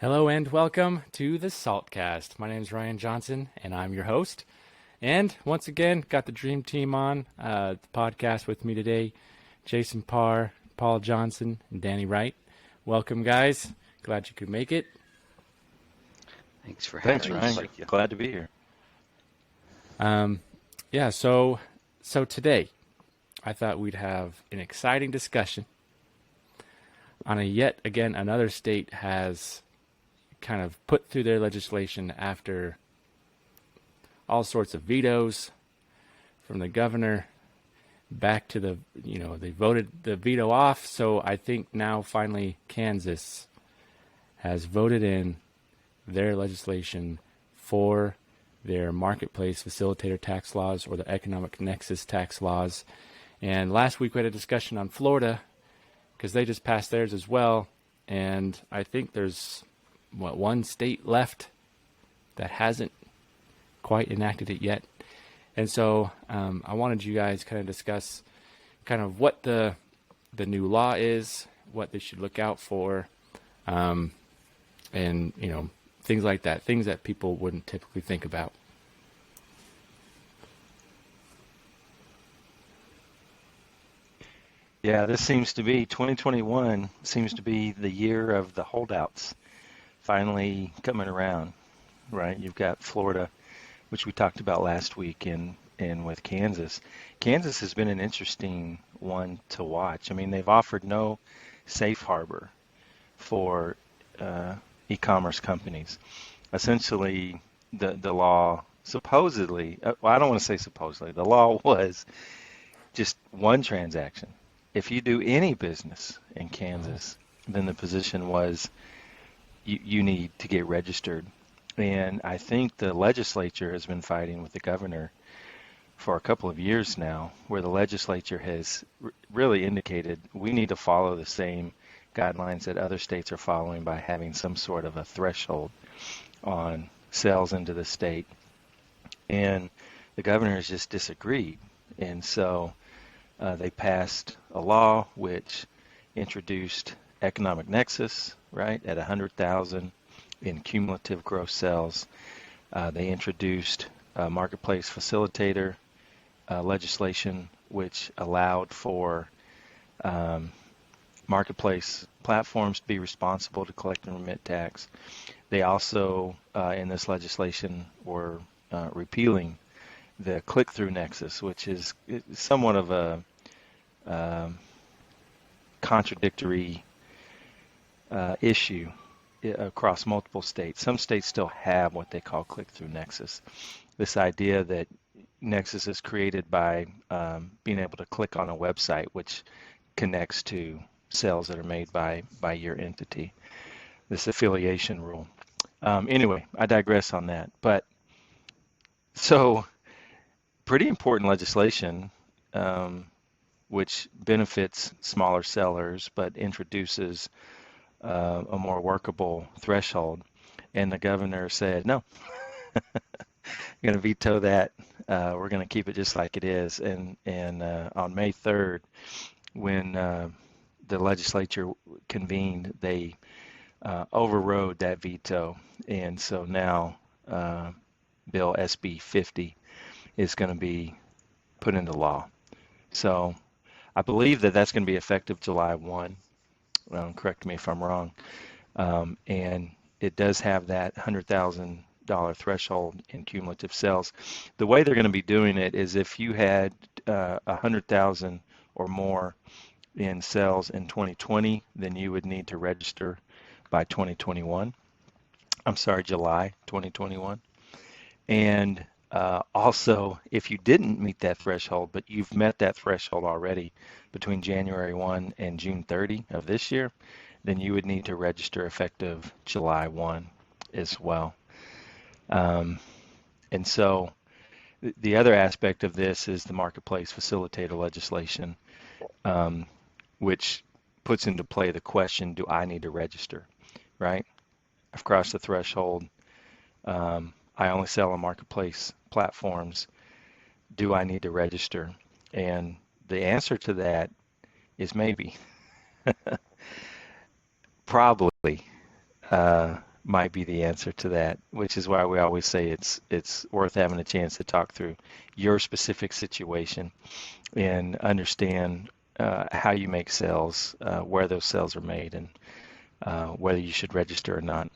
Hello and welcome to the Saltcast. My name is Ryan Johnson and I'm your host. And once again, got the dream team on the podcast with me today. Jason Parr, Paul Johnson, and Danny Wright. Welcome, guys. Glad you could make it. Thanks for having Thanks, us. Ryan. Glad to be here. So today, I thought we'd have an exciting discussion on yet again another state has kind of put through their legislation after all sorts of vetoes from the governor back to they voted the veto off. So I think now finally Kansas has voted in their legislation for their marketplace facilitator tax laws or the economic nexus tax laws. And last week we had a discussion on Florida because they just passed theirs as well. And I think there's one state left that hasn't quite enacted it yet. And so I wanted you guys kind of discuss kind of what the new law is, what they should look out for, and things like that, things that people wouldn't typically think about. Yeah, this seems to be 2021 seems to be the year of the holdouts finally coming around, right? You've got Florida, which we talked about last week, and with Kansas. Kansas has been an interesting one to watch. I mean, they've offered no safe harbor for e-commerce companies. Essentially, the law supposedly, well, I don't want to say supposedly, the law was just one transaction. If you do any business in Kansas, then the position was you need to get registered. And I think the legislature has been fighting with the governor for a couple of years now, where the legislature has really indicated we need to follow the same guidelines that other states are following by having some sort of a threshold on sales into the state. And the governor has just disagreed. And so they passed a law which introduced economic nexus, right, at 100,000 in cumulative gross sales. They introduced marketplace facilitator legislation, which allowed for marketplace platforms to be responsible to collect and remit tax. They also, in this legislation, were repealing the click-through nexus, which is somewhat of a contradictory issue across multiple states. Some states still have what they call click-through nexus. This idea that nexus is created by being able to click on a website which connects to sales that are made by your entity. This affiliation rule. Anyway, I digress on that. But so pretty important legislation which benefits smaller sellers but introduces a more workable threshold. And the governor said, no, I'm going to veto that. We're going to keep it just like it is. And on May 3rd, when the legislature convened, they overrode that veto. And so now Bill SB 50 is going to be put into law. So I believe that that's going to be effective July 1. Correct me if I'm wrong. And it does have that $100,000 threshold in cumulative sales. The way they're going to be doing it is if you had 100,000 or more in sales in 2020, then you would need to register by 2021. I'm sorry, July 2021. And also, if you didn't meet that threshold, but you've met that threshold already between January 1 and June 30 of this year, then you would need to register effective July 1 as well. And so the other aspect of this is the marketplace facilitator legislation, which puts into play the question, do I need to register, right? I've crossed the threshold. I only sell on marketplace platforms. Do I need to register? And the answer to that is maybe. Probably. might be the answer to that, which is why we always say it's worth having a chance to talk through your specific situation and understand how you make sales, where those sales are made, and whether you should register or not.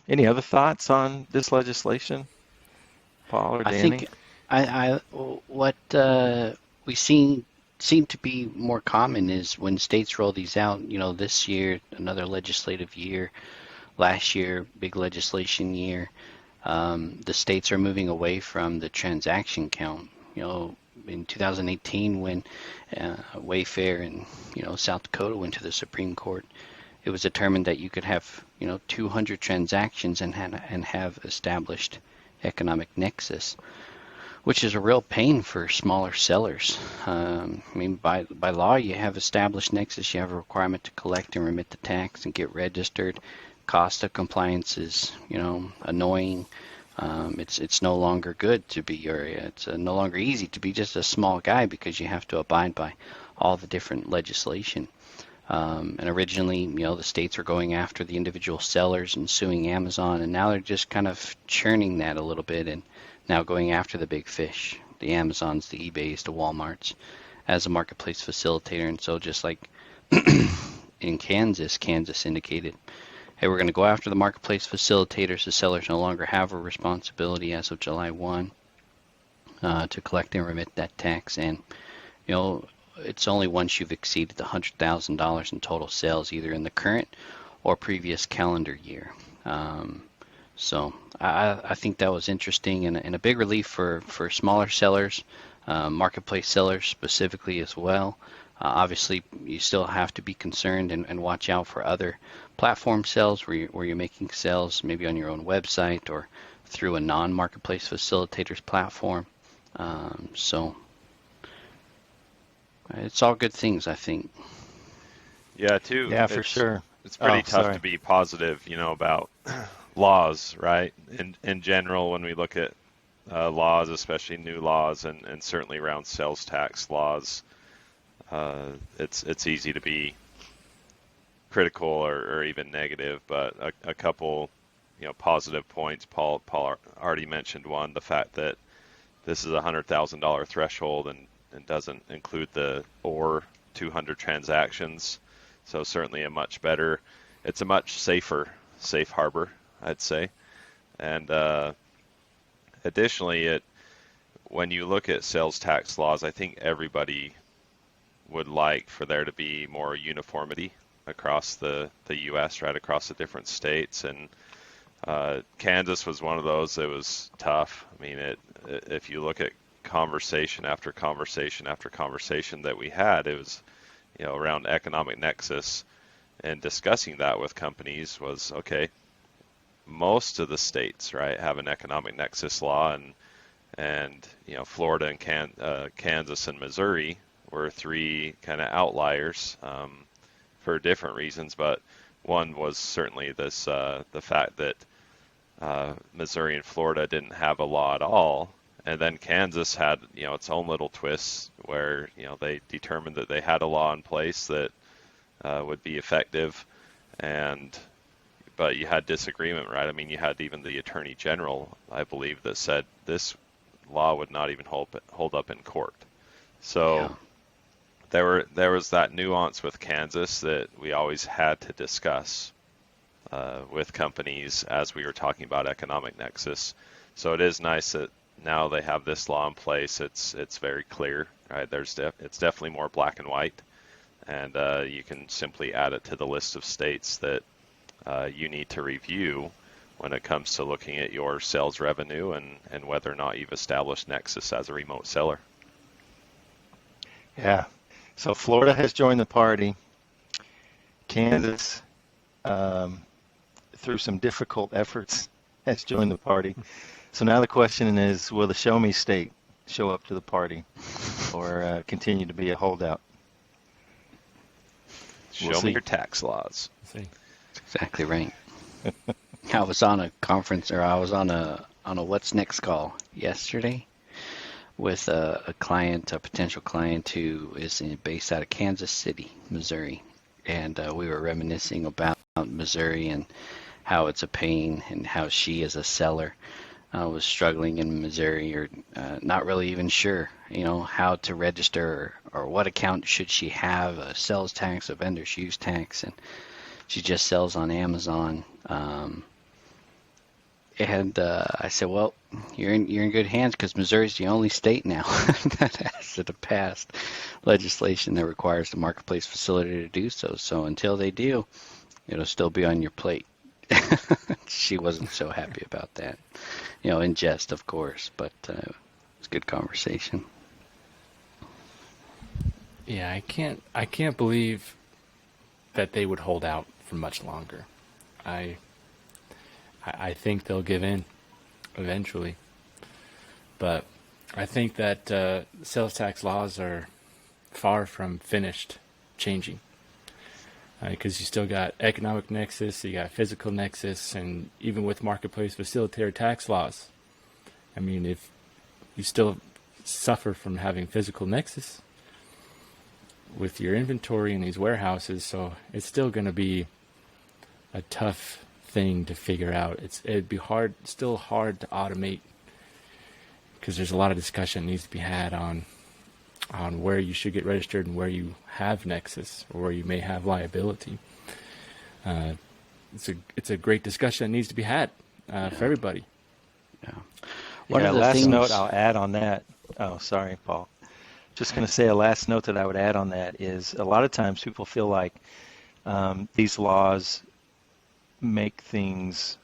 Any other thoughts on this legislation, Paul or I Danny? think what we seem to be more common is when states roll these out. This year, another legislative year. Last year, big legislation year. The states are moving away from the transaction count. In 2018, when Wayfair and South Dakota went to the Supreme Court, it was determined that you could have 200 transactions and have established economic nexus, which is a real pain for smaller sellers. By law, you have established nexus. You have a requirement to collect and remit the tax and get registered. Cost of compliance is annoying. It's no longer good to be, or it's no longer easy to be just a small guy because you have to abide by all the different legislation. And originally, the states were going after the individual sellers and suing Amazon, and now they're just kind of churning that a little bit and now going after the big fish, the Amazons, the eBays, the Walmarts, as a marketplace facilitator. And so just like in Kansas indicated, hey, we're going to go after the marketplace facilitators. The sellers no longer have a responsibility as of July 1 to collect and remit that tax. And, it's only once you've exceeded the $100,000 in total sales, either in the current or previous calendar year. So I think that was interesting and a big relief for smaller sellers, marketplace sellers specifically as well. Obviously, you still have to be concerned and watch out for other platform sales where you're making sales maybe on your own website or through a non-marketplace facilitator's platform. So it's all good things, I think. Yeah, too. Yeah, for sure. It's pretty tough sorry. to be positive, about laws, right? In general, when we look at laws, especially new laws, and certainly around sales tax laws, it's easy to be critical or even negative. But a couple, positive points. Paul already mentioned one, the fact that this is a $100,000 threshold and doesn't include the or 200 transactions. So certainly it's a much safe harbor, I'd say. And additionally, when you look at sales tax laws, I think everybody would like for there to be more uniformity across the U.S., right, across the different states. And Kansas was one of those that was tough. If you look at conversation after conversation after conversation that we had, it was, around economic nexus, and discussing that with companies was, okay, most of the states, right, have an economic nexus law, and Florida and Kansas and Missouri were three kind of outliers for different reasons, but one was certainly this the fact that Missouri and Florida didn't have a law at all. And then Kansas had, its own little twists where, they determined that they had a law in place that would be effective, but you had disagreement, right? You had even the Attorney General, I believe, that said this law would not even hold up in court. So yeah. There was that nuance with Kansas that we always had to discuss with companies as we were talking about economic nexus. So it is nice that now they have this law in place. It's very clear, right? It's definitely more black and white, and you can simply add it to the list of states that you need to review when it comes to looking at your sales revenue and whether or not you've established Nexus as a remote seller. Yeah. So Florida has joined the party. Kansas, through some difficult efforts, has joined the party. So now the question is, will the Show Me State show up to the party or continue to be a holdout? Show me your tax laws. See. That's exactly right. I was on a conference, or I was on a What's Next call yesterday with a potential client who is based out of Kansas City, Missouri. And we were reminiscing about Missouri and how it's a pain and how she as a seller was struggling in Missouri, or not really even sure, how to register, or what account should she have, a sales tax, a vendor's use tax, and she just sells on Amazon. And I said, well, you're in good hands, because Missouri's the only state now that has passed legislation that requires the marketplace facilitator to do so. So until they do, it'll still be on your plate. She wasn't so happy about that, in jest, of course, but it was a good conversation. Yeah, I can't believe that they would hold out for much longer. I think they'll give in eventually, but I think that sales tax laws are far from finished changing, because you still got economic nexus, you got physical nexus, and even with marketplace facilitator tax laws, I mean, if you still suffer from having physical nexus with your inventory in these warehouses, so it's still going to be a tough thing to figure out. It'd be still hard to automate, because there's a lot of discussion that needs to be had on where you should get registered and where you have nexus or where you may have liability. It's a great discussion that needs to be had for everybody. Yeah. One of the last note I'll add on that. Oh, sorry, Paul. Just going to say a last note that I would add on that is, a lot of times people feel like these laws make things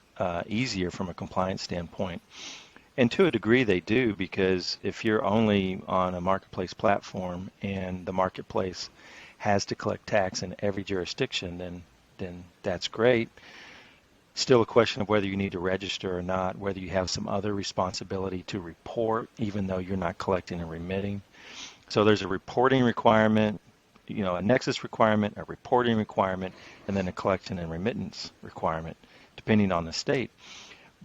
easier from a compliance standpoint. And to a degree they do, because if you're only on a marketplace platform and the marketplace has to collect tax in every jurisdiction, then that's great. Still a question of whether you need to register or not, whether you have some other responsibility to report, even though you're not collecting and remitting. So there's a reporting requirement, a nexus requirement, a reporting requirement, and then a collection and remittance requirement, depending on the state.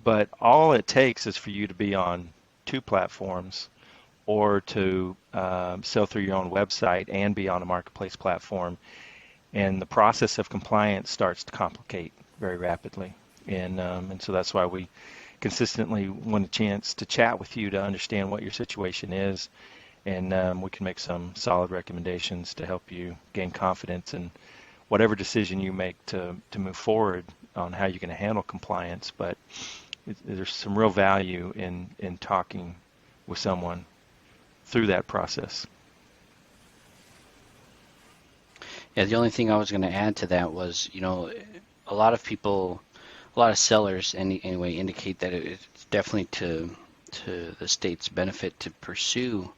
But all it takes is for you to be on two platforms, or to sell through your own website and be on a marketplace platform, and the process of compliance starts to complicate very rapidly. And so that's why we consistently want a chance to chat with you to understand what your situation is, and we can make some solid recommendations to help you gain confidence in whatever decision you make to move forward on how you're going to handle compliance. But there's some real value in talking with someone through that process. Yeah, the only thing I was going to add to that was, a lot of people, a lot of sellers anyway, indicate that it's definitely to the state's benefit to pursue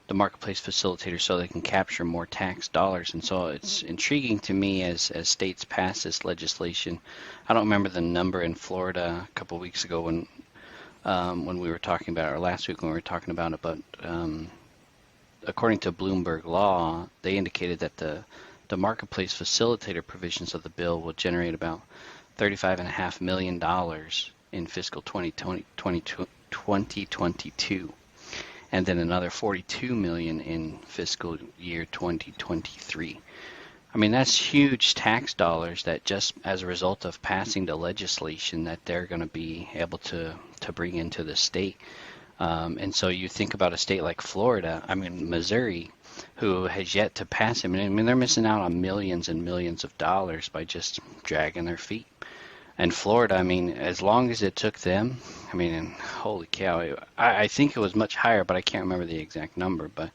the marketplace facilitator so they can capture more tax dollars. And so it's intriguing to me as states pass this legislation. I don't remember the number in Florida a couple of weeks ago when we were talking about it, or last week when we were talking about it, but according to Bloomberg Law, they indicated that the marketplace facilitator provisions of the bill will generate about $35.5 million in fiscal 2022. And then another $42 million in fiscal year 2023. I mean, that's huge tax dollars that just as a result of passing the legislation that they're going to be able to bring into the state. And so you think about a state like Florida, Missouri, who has yet to pass it. They're missing out on millions and millions of dollars by just dragging their feet. And Florida, as long as it took them, holy cow, I think it was much higher, but I can't remember the exact number. But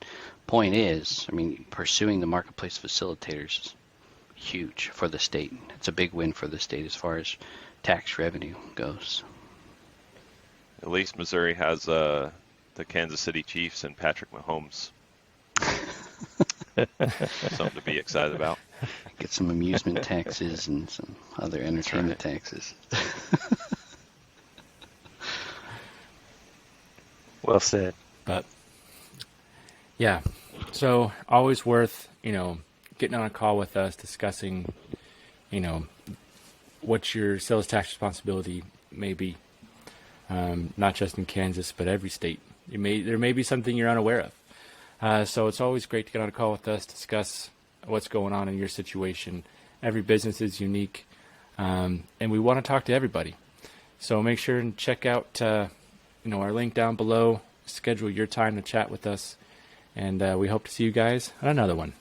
point is, pursuing the marketplace facilitators is huge for the state. It's a big win for the state as far as tax revenue goes. At least Missouri has the Kansas City Chiefs and Patrick Mahomes. Something to be excited about. Get some amusement taxes and some other entertainment taxes. Well said. But yeah, so always worth, getting on a call with us, discussing, what your sales tax responsibility may be. Not just in Kansas, but every state. There may be something you're unaware of. So it's always great to get on a call with us, discuss what's going on in your situation. Every business is unique. and we want to talk to everybody. So make sure and check out our link down below. Schedule your time to chat with us, and we hope to see you guys on another one.